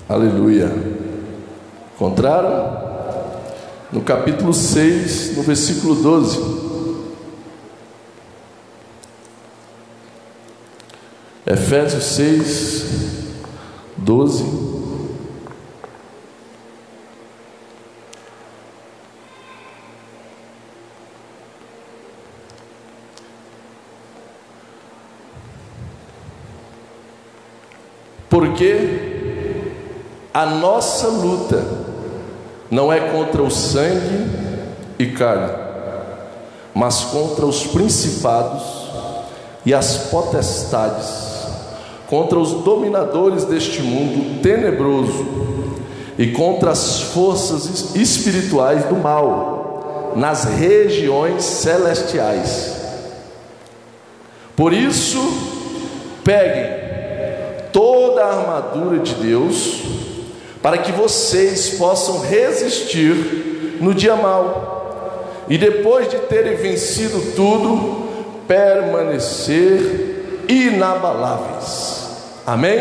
Aleluia. Encontraram? No capítulo 6, no versículo 12. Efésios 6, 12. Porque a nossa luta não é contra o sangue e carne, mas contra os principados e as potestades, contra os dominadores deste mundo tenebroso e contra as forças espirituais do mal nas regiões celestiais. Por isso, peguem toda a armadura de Deus, para que vocês possam resistir no dia mau, e depois de terem vencido tudo, permanecer inabaláveis. Amém?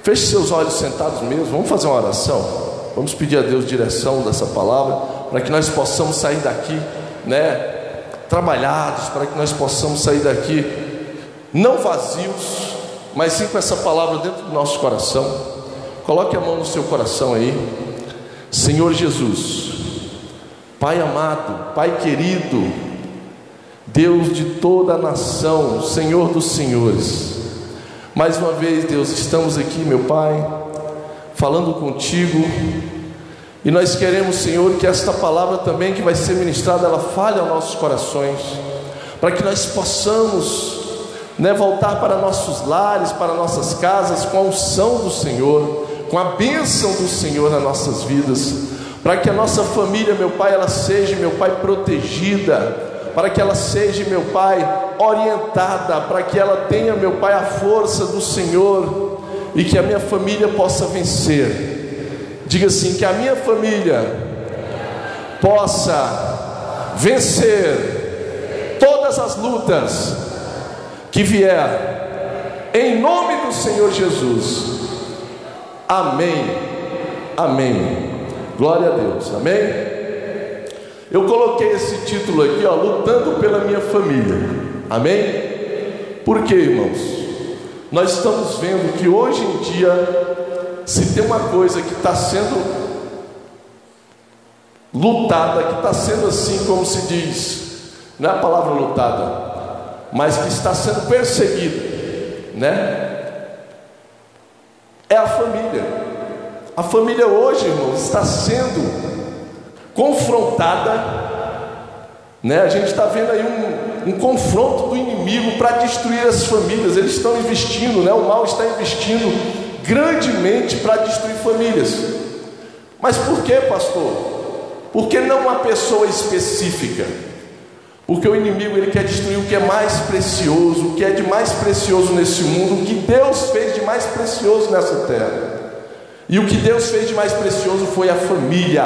Feche seus olhos sentados mesmo. Vamos fazer uma oração. Vamos pedir a Deus direção dessa palavra, para que nós possamos sair daqui, trabalhados, para que nós possamos sair daqui não vazios, mas sim com essa palavra dentro do nosso coração. Coloque a mão no seu coração aí. Senhor Jesus, Pai amado, Pai querido, Deus de toda a nação, Senhor dos senhores, mais uma vez, Deus, estamos aqui, meu Pai, falando contigo, e nós queremos, Senhor, que esta palavra também que vai ser ministrada, ela fale aos nossos corações, para que nós possamos voltar para nossos lares, para nossas casas, com a unção do Senhor, com a bênção do Senhor nas nossas vidas, para que a nossa família, meu Pai, ela seja, meu Pai, protegida, para que ela seja, meu Pai, orientada, para que ela tenha, meu Pai, a força do Senhor, e que a minha família possa vencer. Diga assim: que a minha família possa vencer todas as lutas que vier, em nome do Senhor Jesus. Amém, amém, glória a Deus, amém. Eu coloquei esse título aqui, lutando pela minha família, amém. Por quê, irmãos? Nós estamos vendo que hoje em dia, se tem uma coisa que está sendo lutada, que está sendo assim, como se diz, não é a palavra lutada, mas que está sendo perseguido, é a família. A família hoje, irmãos, está sendo confrontada, a gente está vendo aí um confronto do inimigo para destruir as famílias. Eles estão investindo, o mal está investindo grandemente para destruir famílias. Mas por que, pastor? Porque não uma pessoa específica. Porque o inimigo, ele quer destruir o que é mais precioso, o que é de mais precioso nesse mundo, o que Deus fez de mais precioso nessa terra. E o que Deus fez de mais precioso foi a família.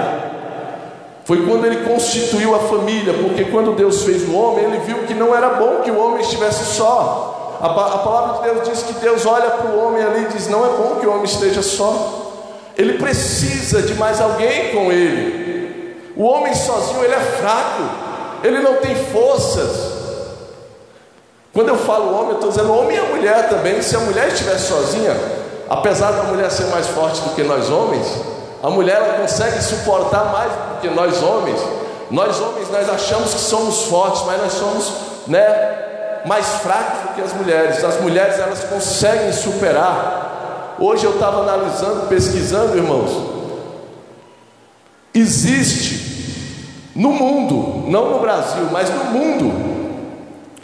Foi quando ele constituiu a família, porque quando Deus fez o homem, ele viu que não era bom que o homem estivesse só. A palavra de Deus diz que Deus olha para o homem ali e diz: não é bom que o homem esteja só. Ele precisa de mais alguém com ele. O homem sozinho, ele é fraco, ele não tem forças. Quando eu falo homem, eu estou dizendo homem e a mulher também. Se a mulher estiver sozinha, apesar da mulher ser mais forte do que nós homens, a mulher, ela consegue suportar mais do que nós homens. Nós homens, nós achamos que somos fortes, mas nós somos mais fracos do que as mulheres. As mulheres, elas conseguem superar. Hoje eu estava analisando, pesquisando, irmãos, existe no mundo, não no Brasil, mas no mundo,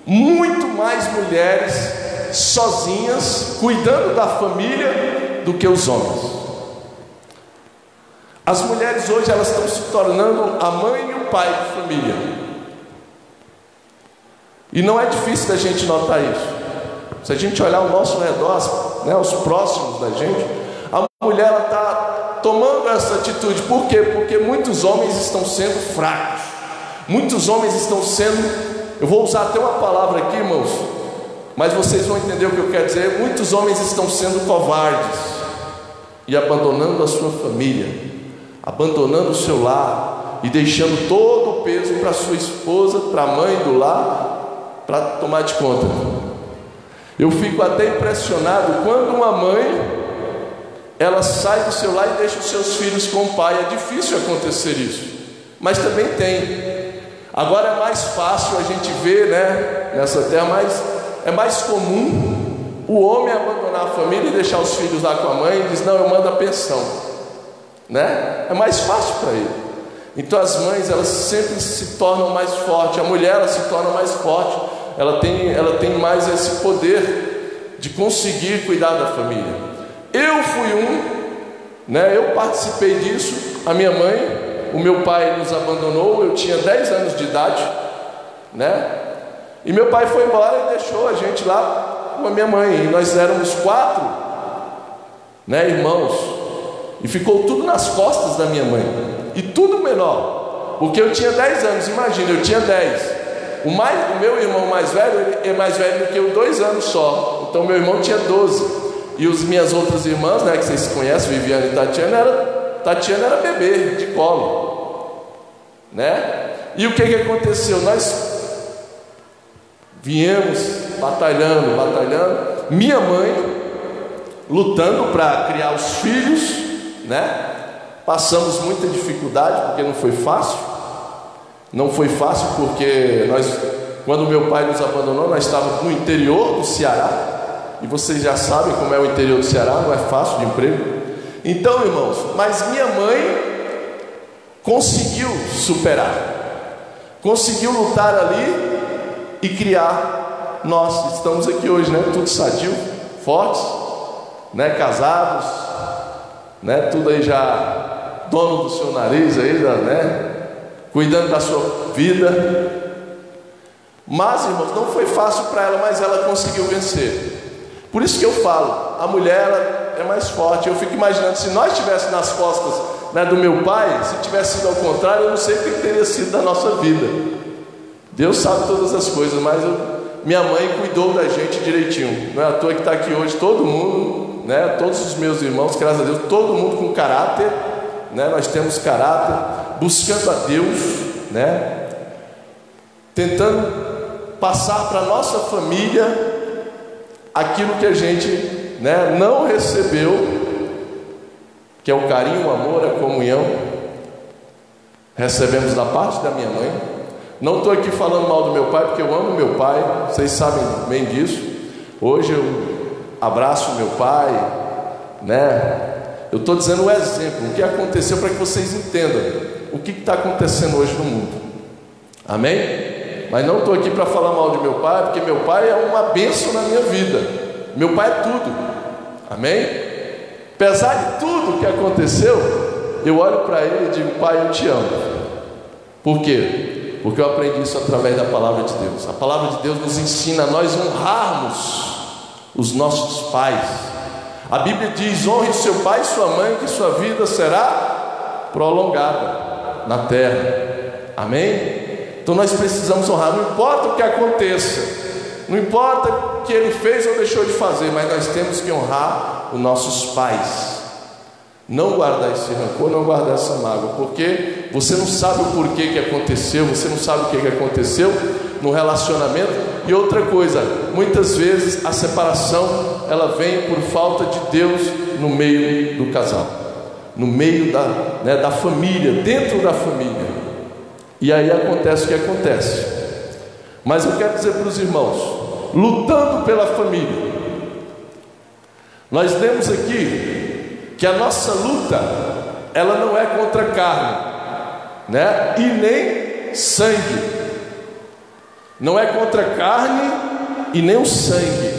muito mais mulheres sozinhas, cuidando da família, do que os homens. As mulheres hoje, elas estão se tornando a mãe e o pai de família. E não é difícil da gente notar isso. Se a gente olhar ao nosso redor, os próximos da gente, a mulher está tomando essa atitude. Por quê? Porque muitos homens estão sendo fracos. Muitos homens estão sendo, eu vou usar até uma palavra aqui, irmãos, mas vocês vão entender o que eu quero dizer. Muitos homens estão sendo covardes e abandonando a sua família, abandonando o seu lar e deixando todo o peso para sua esposa, para a mãe do lar, para tomar de conta. Eu fico até impressionado quando uma mãe, ela sai do seu lar e deixa os seus filhos com o pai. É difícil acontecer isso, mas também tem. Agora é mais fácil a gente ver, né, nessa terra, mas é mais comum o homem abandonar a família e deixar os filhos lá com a mãe e diz: não, eu mando a pensão, né? É mais fácil para ele. Então as mães, elas sempre se tornam mais fortes, a mulher, ela se torna mais forte, ela tem mais esse poder de conseguir cuidar da família. Eu fui né? Eu participei disso. A minha mãe, o meu pai nos abandonou, eu tinha 10 anos de idade, né? E meu pai foi embora e deixou a gente lá com a minha mãe. E nós éramos 4, né, irmãos. E ficou tudo nas costas da minha mãe. E tudo menor, porque eu tinha 10 anos, imagina, eu tinha 10. O meu irmão mais velho, ele é mais velho do que eu 2 anos só. Então meu irmão tinha 12. E as minhas outras irmãs, né, que vocês conhecem, Viviane e Tatiana era bebê, de colo, né? E o que aconteceu? Nós viemos batalhando, minha mãe lutando para criar os filhos, né? Passamos muita dificuldade, porque não foi fácil. Não foi fácil porque quando meu pai nos abandonou, nós estávamos no interior do Ceará. E vocês já sabem como é o interior do Ceará, não é fácil de emprego. Então, irmãos, mas minha mãe conseguiu superar, conseguiu lutar ali e criar. Nós estamos aqui hoje, né? Tudo sadio, fortes, né? Casados, né? Tudo aí já dono do seu nariz aí, né? Cuidando da sua vida. Mas, irmãos, não foi fácil para ela, mas ela conseguiu vencer. Por isso que eu falo, a mulher, ela é mais forte. Eu fico imaginando, se nós estivéssemos nas costas, né, do meu pai, se tivesse sido ao contrário, eu não sei o que teria sido da nossa vida. Deus sabe todas as coisas, mas minha mãe cuidou da gente direitinho. Não é à toa que está aqui hoje todo mundo, né, todos os meus irmãos, graças a Deus, todo mundo com caráter, né, nós temos caráter, buscando a Deus, né, tentando passar para a nossa família aquilo que a gente, né, não recebeu, que é o carinho, o amor, a comunhão. Recebemos da parte da minha mãe. Não estou aqui falando mal do meu pai, porque eu amo meu pai, vocês sabem bem disso. Hoje eu abraço meu pai, né? Eu estou dizendo o exemplo, o que aconteceu, para que vocês entendam o que está acontecendo hoje no mundo. Amém? Mas não estou aqui para falar mal de meu pai, porque meu pai é uma bênção na minha vida. Meu pai é tudo. Amém? Apesar de tudo que aconteceu, eu olho para ele e digo: pai, eu te amo. Por quê? Porque eu aprendi isso através da palavra de Deus. A palavra de Deus nos ensina a nós honrarmos os nossos pais. A Bíblia diz: honre seu pai e sua mãe, que sua vida será prolongada na terra. Amém? Então nós precisamos honrar, não importa o que aconteça, não importa o que ele fez ou deixou de fazer, mas nós temos que honrar os nossos pais. Não guardar esse rancor, não guardar essa mágoa, porque você não sabe o porquê que aconteceu, você não sabe o que aconteceu no relacionamento. E outra coisa, muitas vezes a separação, ela vem por falta de Deus no meio do casal, no meio da família, dentro da família. E aí acontece o que acontece. Mas eu quero dizer para os irmãos, lutando pela família, nós lemos aqui que a nossa luta, ela não é contra a carne, né? E nem sangue. Não é contra a carne e nem o sangue.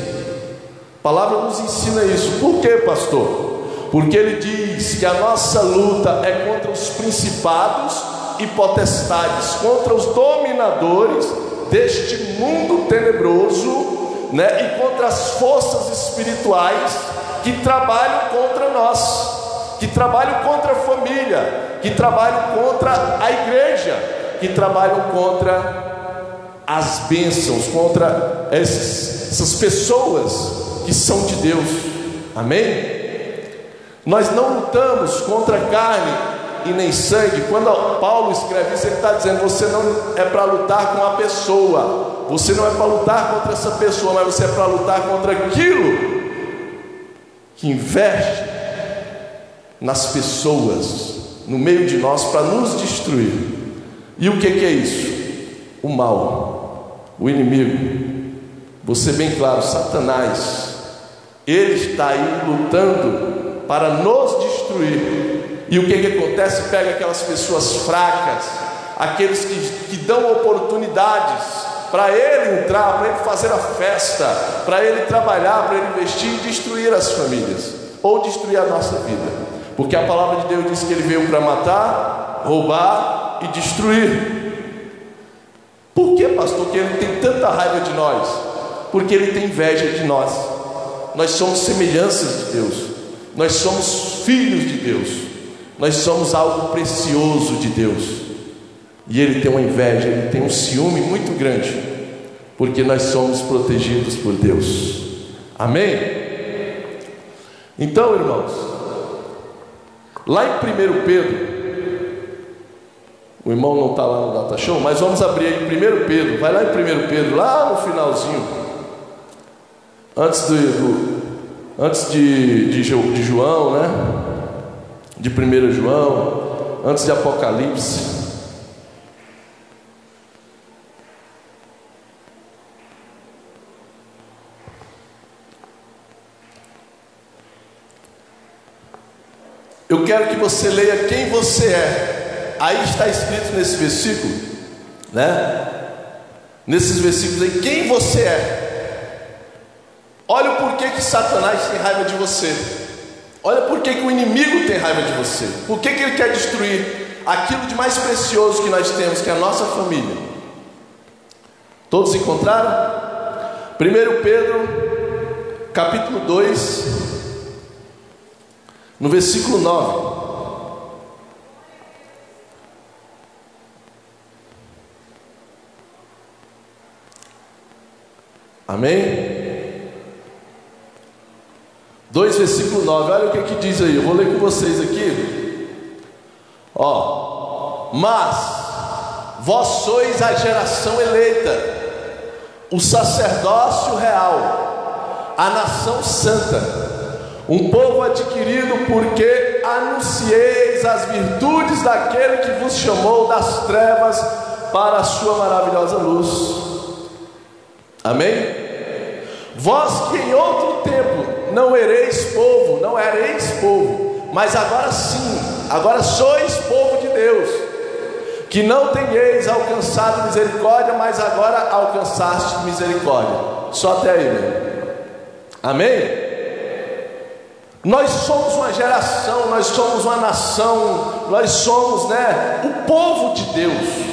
A palavra nos ensina isso. Por quê, pastor? Porque ele diz que a nossa luta é contra os principados e potestades, contra os dominadores deste mundo tenebroso, né? E contra as forças espirituais que trabalham contra nós, que trabalham contra a família, que trabalham contra a igreja, que trabalham contra as bênçãos, contra esses essas pessoas que são de Deus. Amém? Nós não lutamos contra carne e nem sangue. Quando Paulo escreve isso, ele está dizendo: você não é para lutar com a pessoa, você não é para lutar contra essa pessoa, mas você é para lutar contra aquilo que investe nas pessoas, no meio de nós, para nos destruir. E o que é isso? O mal, o inimigo. Vou ser bem claro, Satanás, ele está aí lutando para nos destruir. E o que acontece? Pega aquelas pessoas fracas, aqueles que dão oportunidades para ele entrar, para ele fazer a festa, para ele trabalhar, para ele investir e destruir as famílias, ou destruir a nossa vida. Porque a palavra de Deus diz que ele veio para matar, roubar e destruir. Por que, pastor, que ele tem tanta raiva de nós? Porque ele tem inveja de nós. Nós somos semelhanças de Deus, nós somos filhos de Deus, nós somos algo precioso de Deus. E ele tem uma inveja, ele tem um ciúme muito grande, porque nós somos protegidos por Deus. Amém? Então, irmãos, lá em 1 Pedro, o irmão não está lá no Data Show, mas vamos abrir aí em 1 Pedro. Vai lá em 1 Pedro, lá no finalzinho, antes de João, né? De 1 João, antes de Apocalipse. Eu quero que você leia quem você é. Aí está escrito nesse versículo, né? Nesses versículos aí, quem você é. Olha o porquê que Satanás tem raiva de você. Olha porquê que o inimigo tem raiva de você. Por que ele quer destruir aquilo de mais precioso que nós temos, que é a nossa família. Todos encontraram? 1 Pedro, capítulo 2, no versículo 9. Amém? 2, versículo 9. Olha o que diz aí. Eu vou ler com vocês aqui. Mas vós sois a geração eleita, o sacerdócio real, a nação santa, um povo adquirido, porque anuncieis as virtudes daquele que vos chamou das trevas para a sua maravilhosa luz. Amém? Vós que em outro tempo não ereis povo, mas agora sim, agora sois povo de Deus, que não tenhais alcançado misericórdia, mas agora alcançaste misericórdia. Só até aí, né? Amém? Nós somos uma geração, nós somos uma nação, nós somos, o povo de Deus.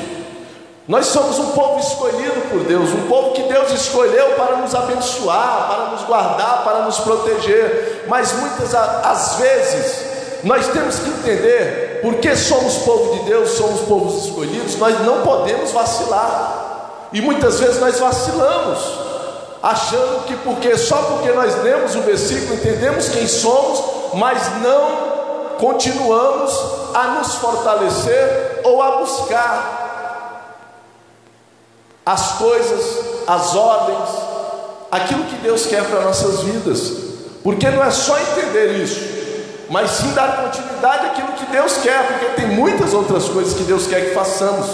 Nós somos um povo escolhido por Deus, um povo que Deus escolheu para nos abençoar, para nos guardar, para nos proteger. Mas muitas as vezes nós temos que entender, porque somos povo de Deus, somos povos escolhidos, nós não podemos vacilar. E muitas vezes nós vacilamos, achando que só porque nós lemos o versículo, entendemos quem somos, mas não continuamos a nos fortalecer ou a buscar as coisas, as ordens, aquilo que Deus quer para nossas vidas. Porque não é só entender isso, mas sim dar continuidade àquilo que Deus quer, porque tem muitas outras coisas que Deus quer que façamos.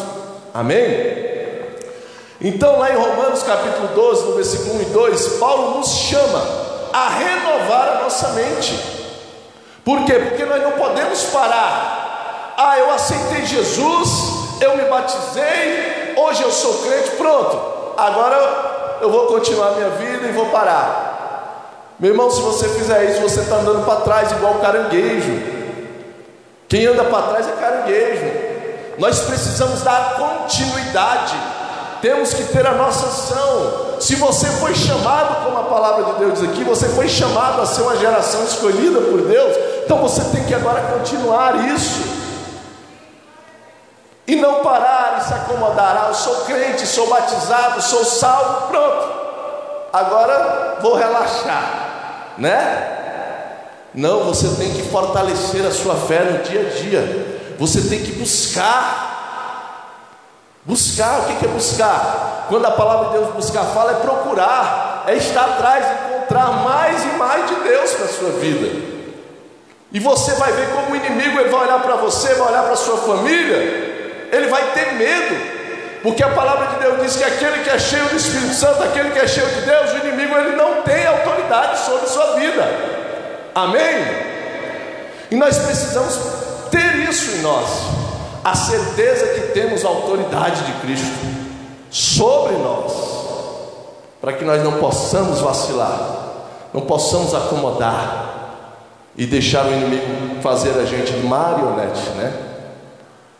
Amém? Então lá em Romanos capítulo 12, no versículo 1 e 2, Paulo nos chama a renovar a nossa mente. Por quê? Porque nós não podemos parar. Eu aceitei Jesus, eu me batizei, hoje eu sou crente, pronto, agora eu vou continuar a minha vida e vou parar. Meu irmão, se você fizer isso, você está andando para trás igual caranguejo. Quem anda para trás é caranguejo. Nós precisamos dar continuidade, temos que ter a nossa ação. Se você foi chamado, como a palavra de Deus diz aqui, você foi chamado a ser uma geração escolhida por Deus, então você tem que agora continuar isso, e não parar e se acomodar. Eu sou crente, sou batizado, sou salvo, pronto. agora vou relaxar, né? Não, você tem que fortalecer a sua fé no dia a dia. Você tem que buscar. Buscar, o que é buscar? Quando a palavra de Deus buscar fala, é procurar, é estar atrás, encontrar mais e mais de Deus para a sua vida. E você vai ver como o inimigo, ele vai olhar para você, vai olhar para a sua família, ele vai ter medo, porque a palavra de Deus diz que aquele que é cheio do Espírito Santo, aquele que é cheio de Deus, o inimigo ele não tem autoridade sobre a sua vida. Amém? E nós precisamos ter isso em nós, a certeza que temos a autoridade de Cristo sobre nós, para que nós não possamos vacilar, não possamos acomodar e deixar o inimigo fazer a gente de marionete, né?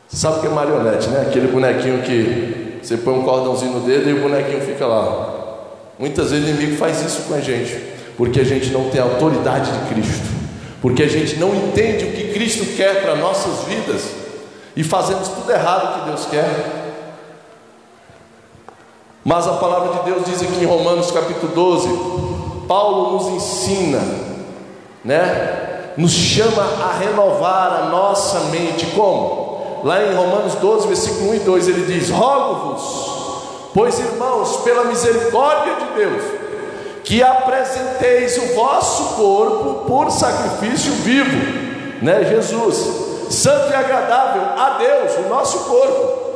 Você sabe o que é marionete, né? Aquele bonequinho que você põe um cordãozinho no dedo e o bonequinho fica lá. Muitas vezes o inimigo faz isso com a gente, porque a gente não tem a autoridade de Cristo, porque a gente não entende o que Cristo quer para nossas vidas, e fazemos tudo errado que Deus quer. Mas a palavra de Deus diz aqui em Romanos capítulo 12, Paulo nos ensina, né? Nos chama a renovar a nossa mente. Como? Lá em Romanos 12, versículo 1 e 2, ele diz: rogo-vos, pois irmãos, pela misericórdia de Deus, que apresenteis o vosso corpo por sacrifício vivo, né? Jesus, santo e agradável a Deus, o nosso corpo,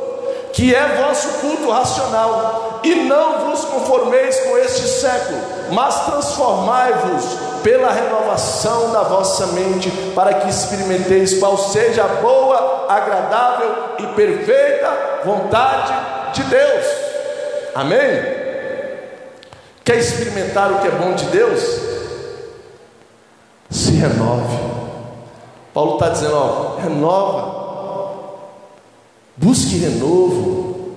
que é vosso culto racional, e não vos conformeis com este século, mas transformai-vos pela renovação da vossa mente, para que experimenteis qual seja a boa, agradável e perfeita vontade de Deus. Amém? Quer experimentar o que é bom de Deus? Se renove. Paulo está dizendo, ó, renova, busque renovo,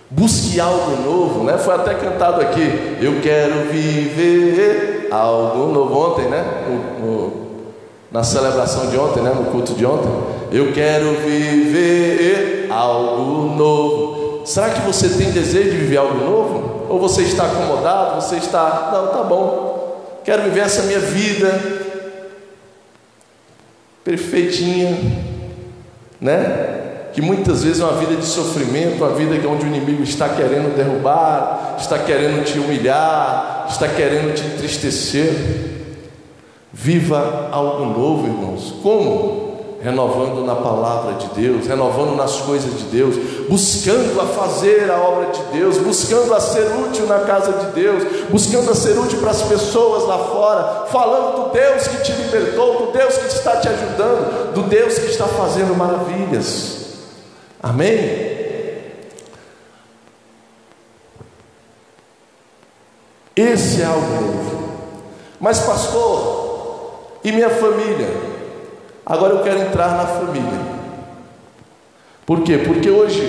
busque algo novo, né? Foi até cantado aqui, eu quero viver algo novo, ontem, né? Na celebração de ontem, né? No culto de ontem, eu quero viver algo novo. Será que você tem desejo de viver algo novo? Ou você está acomodado, você está, não, tá bom, quero viver essa minha vida perfeitinha, né? Que muitas vezes é uma vida de sofrimento, uma vida onde o inimigo está querendo derrubar, está querendo te humilhar, está querendo te entristecer. Viva algo novo, irmãos. Como? Renovando na palavra de Deus, renovando nas coisas de Deus, buscando a fazer a obra de Deus, buscando a ser útil na casa de Deus, buscando a ser útil para as pessoas lá fora, falando do Deus que te libertou, do Deus que está te ajudando, do Deus que está fazendo maravilhas. Amém? Esse é algo novo. Mas pastor, e minha família? Agora eu quero entrar na família. Por quê? Porque hoje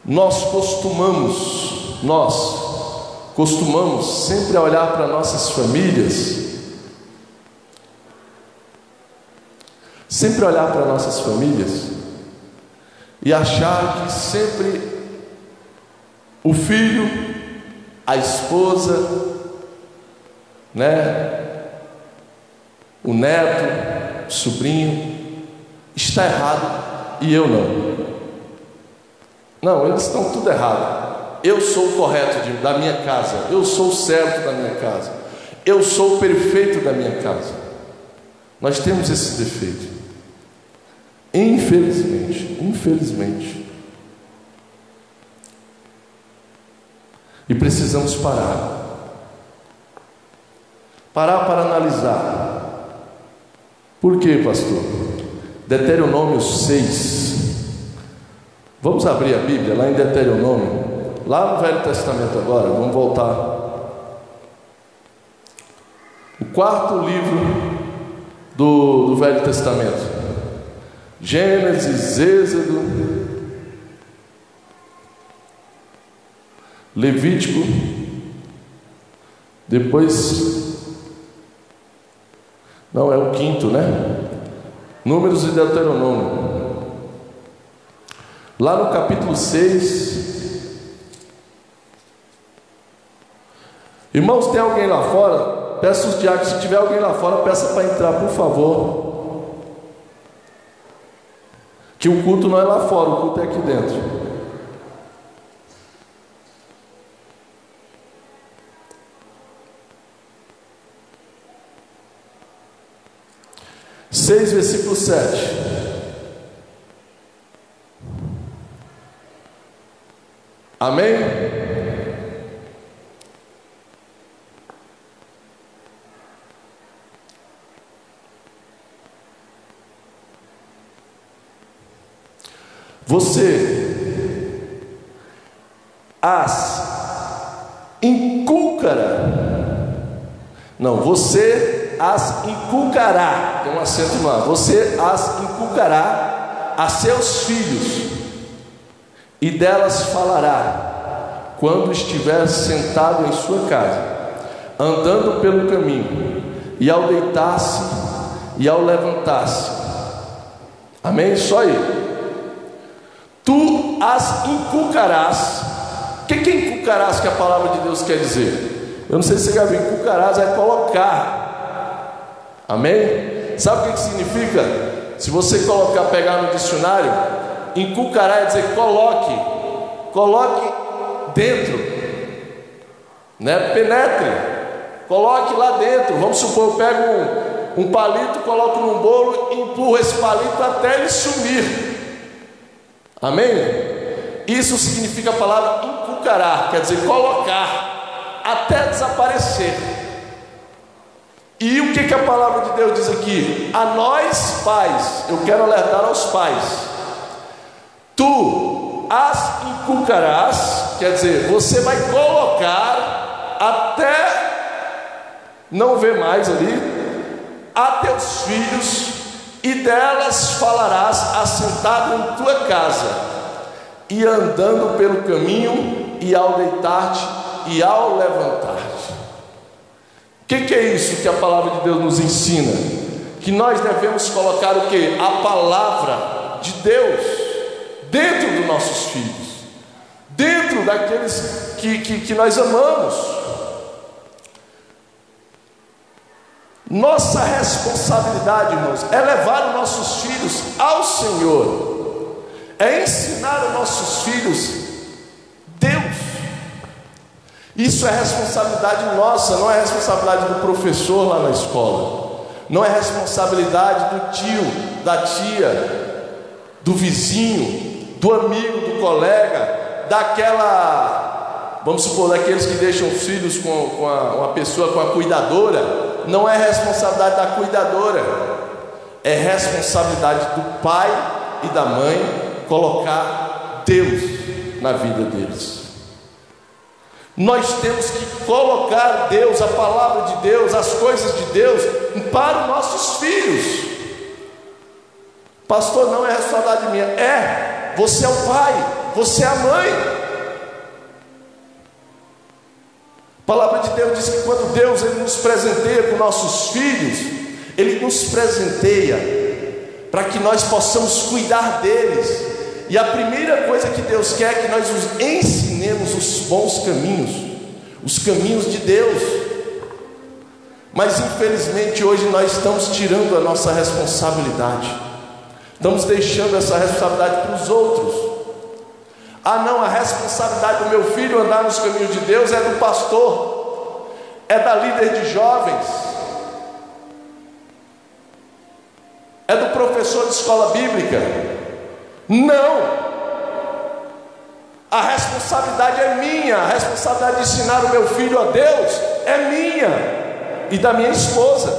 nós costumamos sempre a olhar para nossas famílias, e achar que sempre o filho, a esposa, né, o neto, o sobrinho está errado e eu não. Não, eles estão tudo errado. Eu sou o correto da minha casa, eu sou o certo da minha casa, eu sou o perfeito da minha casa. Nós temos esse defeito, infelizmente, e precisamos parar para analisar. Por quê, pastor? Deuteronômio 6. Vamos abrir a Bíblia lá em Deuteronômio, lá no Velho Testamento agora. Vamos voltar. O quarto livro do Velho Testamento. Gênesis, Êxodo, Levítico, depois... Não, é o quinto, né? Números e Deuteronômio. Lá no capítulo 6, Irmãos, tem alguém lá fora? Peço os diáconos, se tiver alguém lá fora, peça para entrar, por favor. Que o culto não é lá fora, o culto é aqui dentro. Versículo 7. Amém? Você as inculcará. Não, você as inculcará. Tem um acento lá. Você as inculcará a seus filhos, e delas falará quando estiver sentado em sua casa, andando pelo caminho, e ao deitar-se e ao levantar-se. Amém? Só aí. Tu as inculcarás. O que inculcarás que a palavra de Deus quer dizer? Eu não sei se você já viu. Inculcarás é colocar. Amém? Sabe o que significa? Se você pegar no dicionário, inculcará é dizer coloque dentro, né? Penetre, coloque lá dentro. Vamos supor, eu pego um palito, coloco num bolo e empurro esse palito até ele sumir. Amém? Isso significa a palavra inculcará, quer dizer colocar até desaparecer. E o que a palavra de Deus diz aqui? A nós pais, eu quero alertar aos pais. Tu as inculcarás, quer dizer, você vai colocar até não ver mais ali, a teus filhos, e delas falarás assentado em tua casa, e andando pelo caminho, e ao deitar-te e ao levantar-te. O que é isso que a palavra de Deus nos ensina? Que nós devemos colocar o que? A palavra de Deus dentro dos nossos filhos, dentro daqueles que nós amamos. Nossa responsabilidade, irmãos, é levar os nossos filhos ao Senhor, é ensinar os nossos filhos Deus. Isso é responsabilidade nossa, não é responsabilidade do professor lá na escola, não é responsabilidade do tio, da tia, do vizinho, do amigo, do colega, vamos supor, daqueles que deixam os filhos com uma pessoa, com a cuidadora. Não é responsabilidade da cuidadora, é responsabilidade do pai e da mãe colocar Deus na vida deles. Nós temos que colocar Deus, a palavra de Deus, as coisas de Deus para os nossos filhos. Pastor, não é responsabilidade minha. É, você é o pai, você é a mãe. A palavra de Deus diz que quando Deus ele nos presenteia com nossos filhos, Ele nos presenteia para que nós possamos cuidar deles. E a primeira coisa que Deus quer é que nós os ensinemos os bons caminhos, os caminhos de Deus. Mas infelizmente hoje nós estamos tirando a nossa responsabilidade, estamos deixando essa responsabilidade para os outros. Ah não, a responsabilidade do meu filho andar nos caminhos de Deus é do pastor, é da líder de jovens, é do professor de escola bíblica. Não, a responsabilidade é minha, a responsabilidade de ensinar o meu filho a Deus é minha e da minha esposa,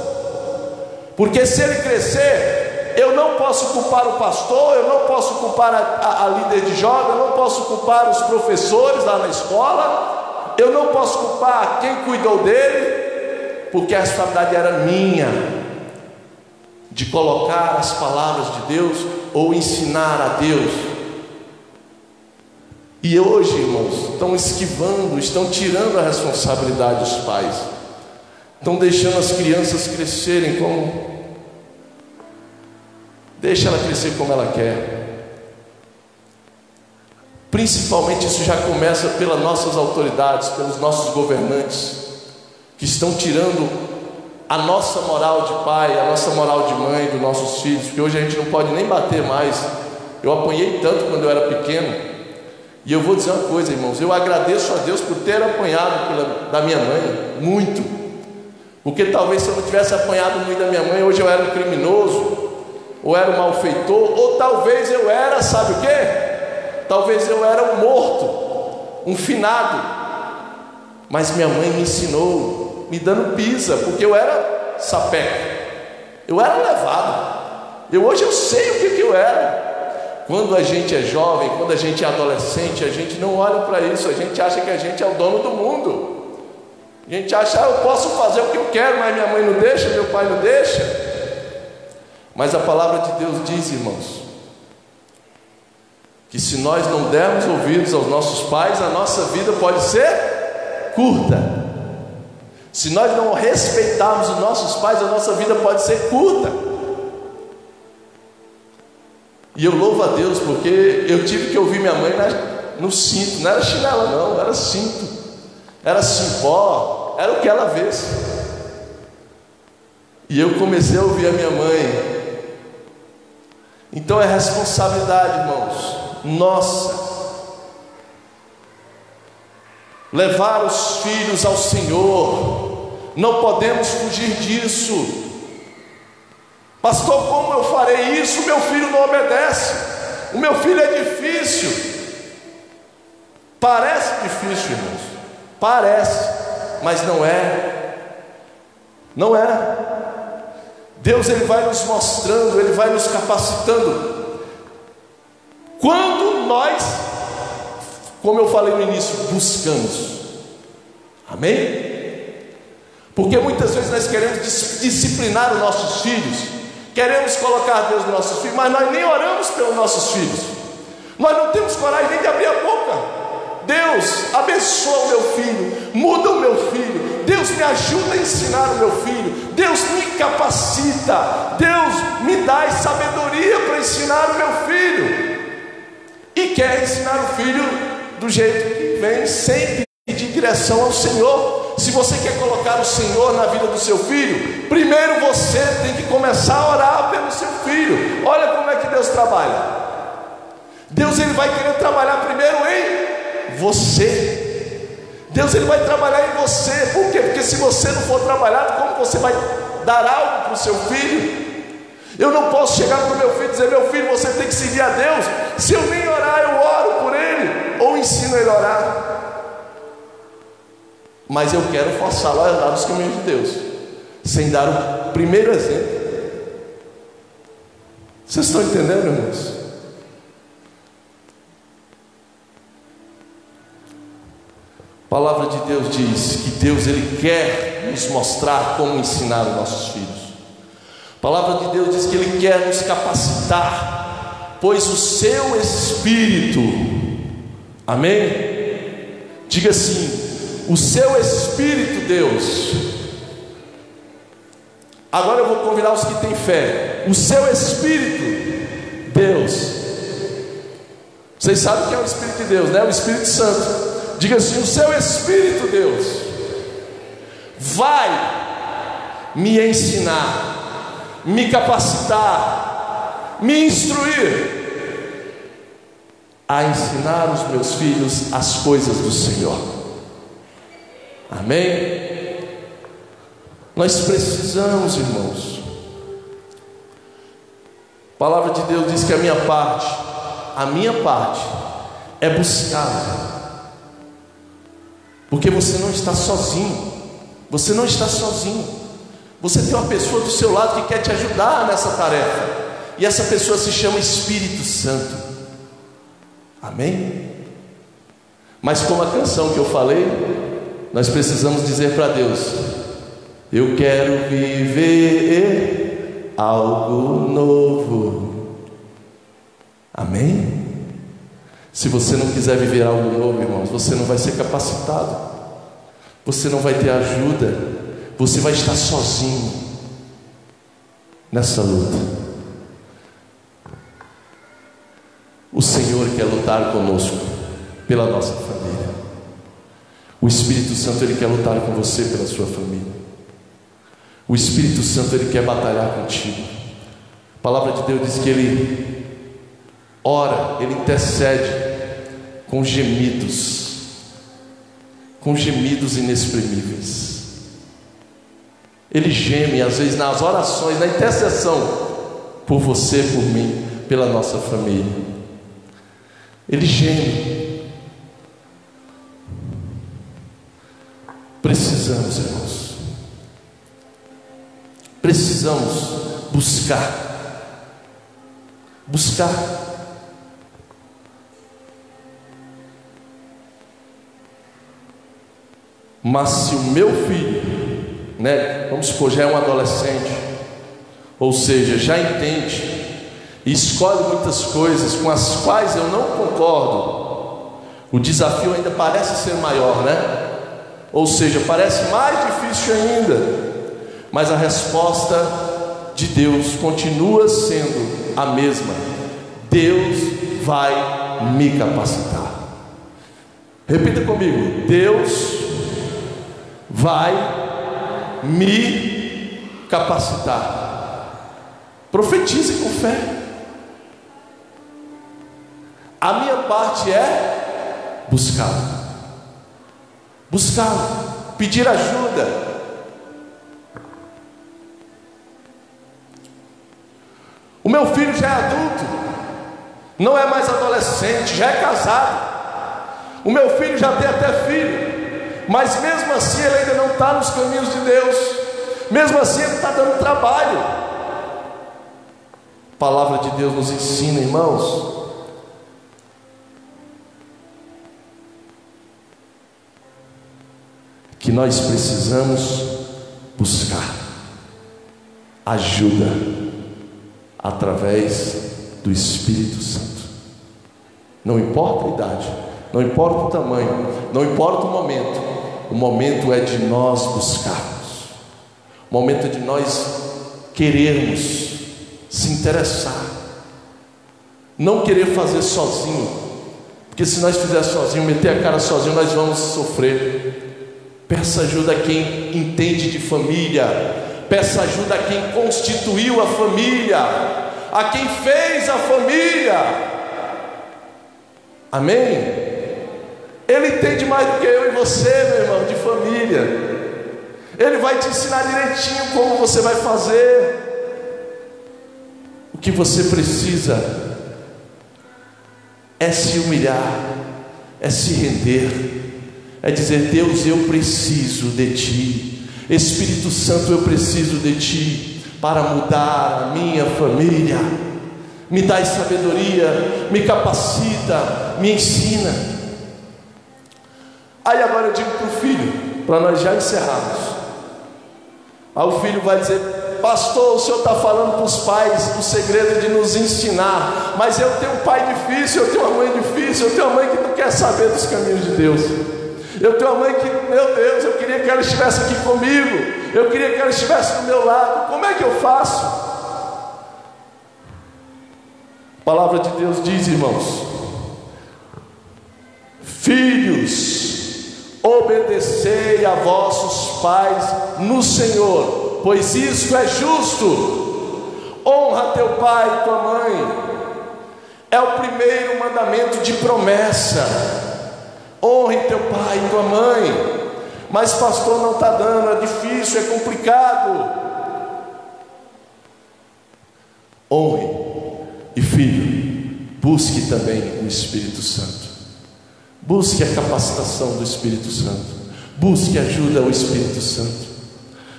porque se ele crescer, eu não posso culpar o pastor, eu não posso culpar a líder de jovens, eu não posso culpar os professores lá na escola, eu não posso culpar quem cuidou dele, porque a responsabilidade era minha, de colocar as palavras de Deus, ou ensinar a Deus. E hoje, irmãos, estão esquivando, estão tirando a responsabilidade dos pais, estão deixando as crianças crescerem como... Deixa ela crescer como ela quer. Principalmente isso já começa pelas nossas autoridades, pelos nossos governantes. que estão tirando a nossa moral de pai, a nossa moral de mãe dos nossos filhos, porque hoje a gente não pode nem bater mais. Eu apanhei tanto quando eu era pequeno, e eu vou dizer uma coisa, irmãos, eu agradeço a Deus por ter apanhado da minha mãe, muito, porque talvez se eu não tivesse apanhado muito da minha mãe, hoje eu era um criminoso, ou era um malfeitor, ou talvez eu era, sabe o quê? Talvez eu era um morto, um finado, mas minha mãe me ensinou, me dando pisa, porque eu era sapeco, eu era levado, hoje eu sei o que eu era. Quando a gente é jovem, quando a gente é adolescente, a gente não olha para isso, a gente acha que a gente é o dono do mundo, a gente acha, eu posso fazer o que eu quero, mas minha mãe não deixa, meu pai não deixa. Mas a palavra de Deus diz, irmãos, que se nós não dermos ouvidos aos nossos pais, a nossa vida pode ser curta. Se nós não respeitarmos os nossos pais, a nossa vida pode ser curta. E eu louvo a Deus, porque eu tive que ouvir minha mãe no cinto, não era chinela não, era cinto, era cipó, era o que ela visse. E eu comecei a ouvir a minha mãe. Então é responsabilidade, irmãos, nossa, levar os filhos ao Senhor. Não podemos fugir disso. Pastor, como eu farei isso? Meu filho não obedece, o meu filho é difícil. Parece difícil, irmãos, parece, mas não é. Não é. Deus, Ele vai nos mostrando, Ele vai nos capacitando. Quando nós, como eu falei no início, buscamos. Amém? Porque muitas vezes nós queremos disciplinar os nossos filhos, queremos colocar Deus nos nossos filhos, mas nós nem oramos pelos nossos filhos. Nós não temos coragem nem de abrir a boca. Deus, abençoa o meu filho, muda o meu filho, Deus me ajuda a ensinar o meu filho, Deus me capacita, Deus me dá sabedoria para ensinar o meu filho. E quer ensinar o filho do jeito que vem, sem pedir direção ao Senhor. Se você quer colocar o Senhor na vida do seu filho, primeiro você tem que começar a orar pelo seu filho. Olha como é que Deus trabalha. Deus, Ele vai querer trabalhar primeiro em você. Deus, Ele vai trabalhar em você. Por quê? Porque se você não for trabalhado, como você vai dar algo para o seu filho? Eu não posso chegar para o meu filho e dizer: meu filho, você tem que seguir a Deus. Se eu nem orar, eu oro por ele, ou ensino ele a orar. Mas eu quero forçá-lo a andar nos caminhos de Deus, sem dar o primeiro exemplo. Vocês estão entendendo, irmãos? A palavra de Deus diz que Deus, Ele quer nos mostrar como ensinar os nossos filhos. A palavra de Deus diz que Ele quer nos capacitar, pois o seu Espírito, amém? Diga assim: o seu Espírito, Deus. Agora eu vou convidar os que têm fé. O seu Espírito, Deus. Vocês sabem que é o Espírito de Deus, né? O Espírito Santo. Diga assim: o seu Espírito, Deus, vai me ensinar, me capacitar, me instruir a ensinar os meus filhos as coisas do Senhor. Amém? Nós precisamos, irmãos. A palavra de Deus diz que a minha parte é buscar. Porque você não está sozinho. Você não está sozinho. Você tem uma pessoa do seu lado que quer te ajudar nessa tarefa. E essa pessoa se chama Espírito Santo. Amém? Mas como a canção que eu falei, nós precisamos dizer para Deus: eu quero viver algo novo. Amém? Se você não quiser viver algo novo, irmãos, você não vai ser capacitado, você não vai ter ajuda, você vai estar sozinho nessa luta. O Senhor quer lutar conosco pela nossa família. O Espírito Santo, Ele quer lutar com você pela sua família. O Espírito Santo, Ele quer batalhar contigo. A palavra de Deus diz que Ele ora, Ele intercede com gemidos inexprimíveis. Ele geme, às vezes, nas orações, na intercessão, por você, por mim, pela nossa família. Ele geme. Precisamos, irmãos, buscar. Mas se o meu filho, vamos supor, já é um adolescente, ou seja, já entende e escolhe muitas coisas com as quais eu não concordo, o desafio ainda parece ser maior, ou seja, parece mais difícil ainda, mas a resposta de Deus continua sendo a mesma: Deus vai me capacitar. Repita comigo: Deus vai me capacitar. Profetize com fé. A minha parte é buscá-lo, pedir ajuda. O meu filho já é adulto, não é mais adolescente, já é casado. O meu filho já tem até filho, mas mesmo assim ele ainda não está nos caminhos de Deus. Mesmo assim ele está dando trabalho. A palavra de Deus nos ensina, irmãos, que nós precisamos buscar ajuda através do Espírito Santo. Não importa a idade, não importa o tamanho, não importa o momento é de nós buscarmos, o momento é de nós querermos se interessar, não querer fazer sozinho, porque se nós fizermos sozinho, meter a cara sozinho, nós vamos sofrer. Peça ajuda a quem entende de família, peça ajuda a quem constituiu a família, a quem fez a família. Amém? Ele entende mais do que eu e você, meu irmão, de família. Ele vai te ensinar direitinho como você vai fazer. O que você precisa é se humilhar, é se render, é dizer: Deus, eu preciso de Ti. Espírito Santo, eu preciso de Ti para mudar a minha família. Me dá sabedoria, me capacita, me ensina. Aí agora eu digo para o filho, para nós já encerrarmos. Aí o filho vai dizer: pastor, o senhor está falando para os pais o segredo de nos ensinar, mas eu tenho um pai difícil, eu tenho uma mãe difícil, eu tenho uma mãe que não quer saber dos caminhos de Deus. Eu tenho uma mãe que, meu Deus, eu queria que ela estivesse aqui comigo, eu queria que ela estivesse do meu lado. Como é que eu faço? A palavra de Deus diz, irmãos: filhos, obedecei a vossos pais no Senhor, pois isto é justo. Honra teu pai e tua mãe. É o primeiro mandamento de promessa. Honre teu pai e tua mãe. Mas pastor, não está dando, é difícil, é complicado. Honre. E filho, busque também o Espírito Santo. Busque a capacitação do Espírito Santo. Busque ajuda ao Espírito Santo.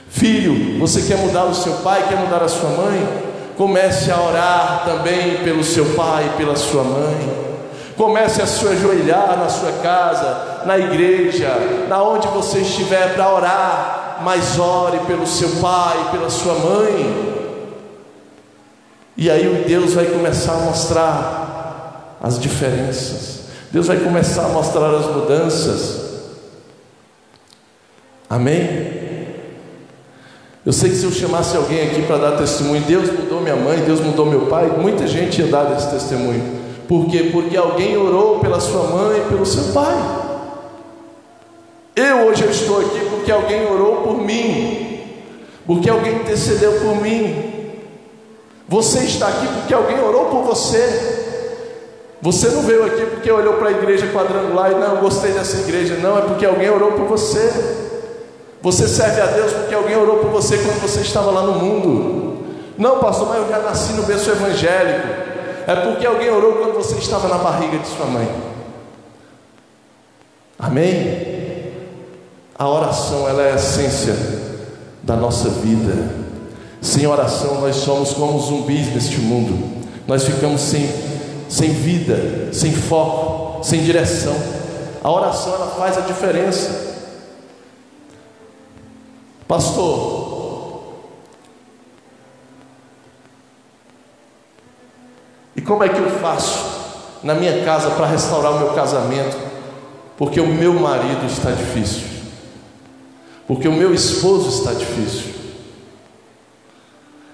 Filho, você quer mudar o seu pai, quer mudar a sua mãe? Comece a orar também pelo seu pai e pela sua mãe. Comece a se ajoelhar na sua casa, na igreja, na onde você estiver, para orar. Mas ore pelo seu pai, pela sua mãe. E aí Deus vai começar a mostrar as diferenças. Deus vai começar a mostrar as mudanças. Amém? Eu sei que se eu chamasse alguém aqui para dar testemunho, Deus mudou minha mãe, Deus mudou meu pai, muita gente ia dar esse testemunho. Por quê? Porque alguém orou pela sua mãe e pelo seu pai. Hoje eu estou aqui porque alguém orou por mim, porque alguém intercedeu por mim. Você está aqui porque alguém orou por você. Você não veio aqui porque olhou para a igreja quadrangular e não, eu gostei dessa igreja. Não, é porque alguém orou por você. Você serve a Deus porque alguém orou por você quando você estava lá no mundo. Não, pastor, mas eu já nasci no berço evangélico. É porque alguém orou quando você estava na barriga de sua mãe. Amém? A oração, ela é a essência da nossa vida. Sem oração nós somos como zumbis neste mundo. Nós ficamos sem vida, sem foco, sem direção. A oração, ela faz a diferença. Pastor, e como é que eu faço na minha casa para restaurar o meu casamento? Porque o meu marido está difícil, porque o meu esposo está difícil.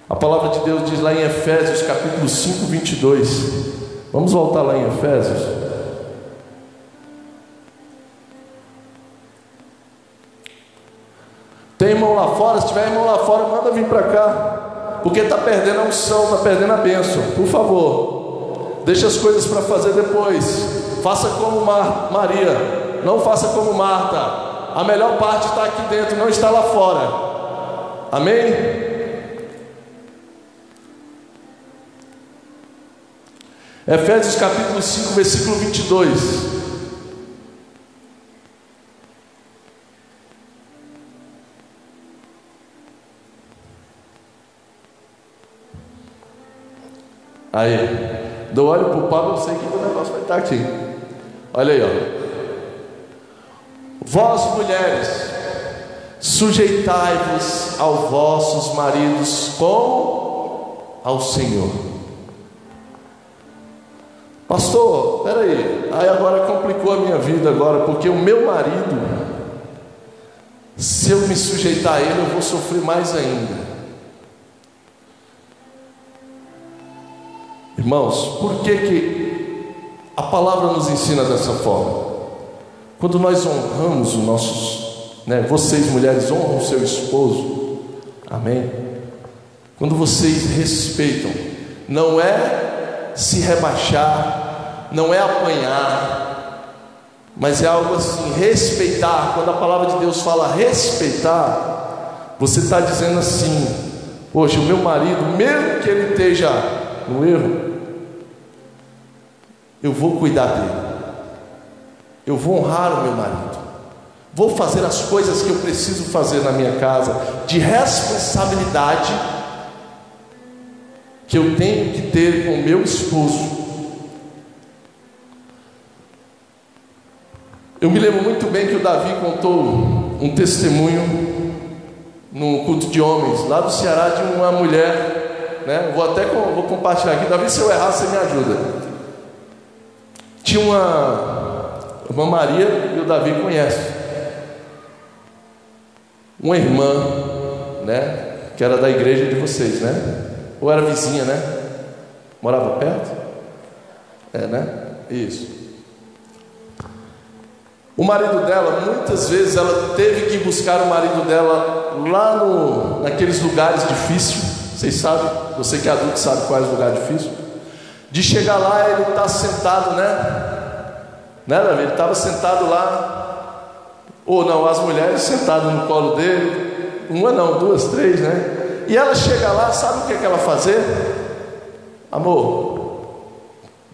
A palavra de Deus diz lá em Efésios capítulo 5, 22. Vamos voltar lá em Efésios. Tem irmão lá fora? Se tiver irmão lá fora, manda vir para cá, porque está perdendo a unção, está perdendo a bênção. Por favor, deixa as coisas para fazer depois. Faça como Maria, não faça como Marta. A melhor parte está aqui dentro, não está lá fora. Amém? Efésios capítulo 5, versículo 22. Aí, dou olho para o Pablo, eu sei que o negócio vai estar aqui. Olha aí, ó. Vós mulheres, sujeitai-vos aos vossos maridos como ao Senhor. Pastor, peraí, aí agora complicou a minha vida agora, porque o meu marido, se eu me sujeitar a ele, eu vou sofrer mais ainda. Irmãos, por que a palavra nos ensina dessa forma? Quando nós honramos os nossos, vocês mulheres honram o seu esposo, amém? Quando vocês respeitam, não é se rebaixar, não é apanhar, mas é algo assim, respeitar. Quando a palavra de Deus fala respeitar, você está dizendo assim: poxa, o meu marido, mesmo que ele esteja no erro, eu vou cuidar dele, eu vou honrar o meu marido, vou fazer as coisas que eu preciso fazer na minha casa, de responsabilidade que eu tenho que ter com o meu esposo. Eu me lembro muito bem que o Davi contou um testemunho no culto de homens lá do Ceará, de uma mulher, vou compartilhar aqui. Davi, se eu errar, você me ajuda. Tinha uma Maria, e o Davi conhece, uma irmã, que era da igreja de vocês, ou era vizinha, morava perto? Isso. O marido dela, muitas vezes ela teve que buscar o marido dela lá naqueles lugares difíceis. Vocês sabem, você que é adulto sabe quais lugares difíceis. De chegar lá, ele está sentado, Davi? Ele estava sentado lá, ou não, as mulheres sentadas no colo dele, uma não, duas, três, e ela chega lá, sabe o que ela fazer? Amor,